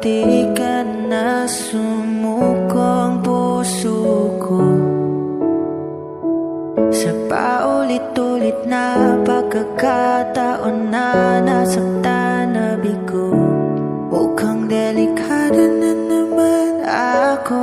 di ka na sumuko ang puso ko sa paulit-ulit na pagkakataon na nasaktan na bigo. Mukhang delikado na naman ako.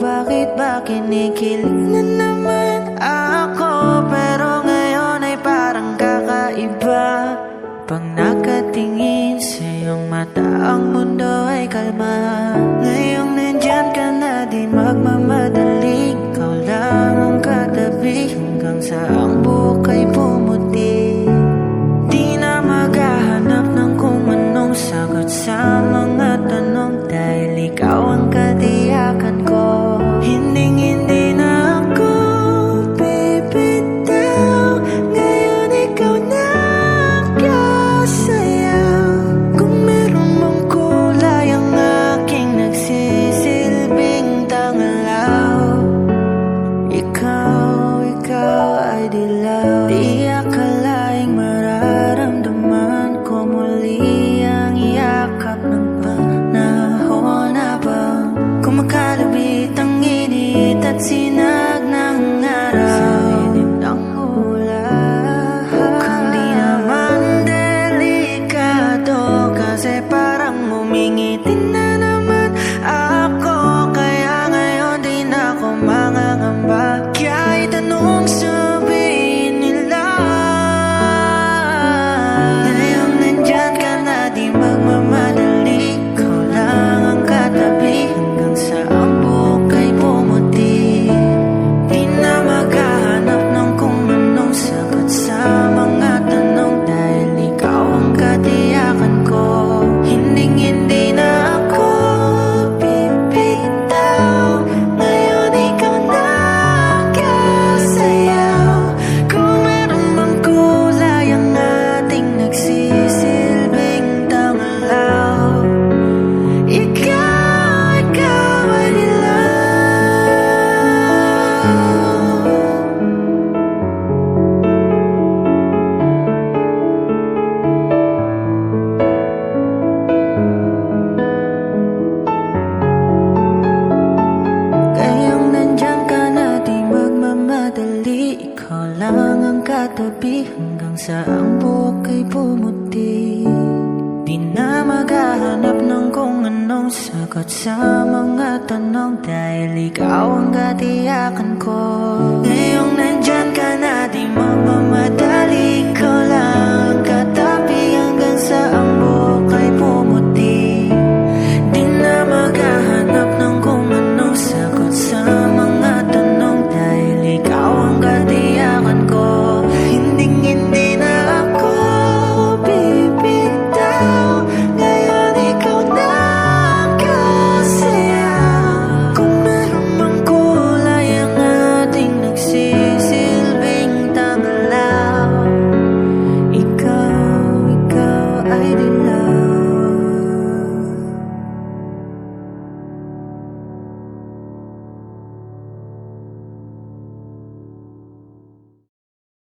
Bakit ba kinikilig na naman ako? Pero ngayon ay parang kakaiba. Pag nakatingin sa iyong mata, ang mundo ay kalma. Ngayong nandyan ka na, di magmamadali. Ikaw lang ang katabi hanggang sa ang buhok ay pumuti. Di na maghahanap ng kung anong sagot sa mga tanong, dahil ikaw ang katiyakan ko. Hindi na ako bibitaw. Ngayon ikaw na kasayaw. Kung meron mang kulay ang aking nagsisilbing tanglaw, ikaw ay dilaw. Di akalaing mararamdaman ko muli ang yakap ng panahon habang kumakalabit ang init at sinag ng araw sa ilim ng ulan. Mukhang di naman delikado, kasi parang umingitin na naman ako. Kaya ngayon di na ako mangangamba. Kahit anong sabihin nila, ngayong nandyan ka na, di magmamadali. Ikaw lang ang katabi hanggang sa ang buhok ay pumuti. Di na maghahanap ng kung anong sagot sa mga tanong, dahil ikaw ang katiyakan ko. Hindi na ako bibitaw. Ngayon ikaw na kasayaw. Kung meron mang kulay ang ating nagsisilbing tanglaw, ikaw ay dilaw. Ngayong nandyan ka na, di magmamadali. Ikaw lang ang katabi hanggang sa ang buhok ay pumuti. Di na maghahanap ng kung anong sagot sa mga tanong, dahil ikaw ang katiyakan ko. Ngayong nandyan ka na, di magmamadali. Ikaw lang ang katabi hanggang sa ang buhok ay pumuti. Di na maghahanap ng kung anong sagot sa mga tanong, dahil ikaw ang katiyakan ko. Hindi na ako bibitaw. Ngayon ikaw na kasayaw. Kung meron mang kulay ang ating nagsisilbing tanglaw, ikaw ay dilaw.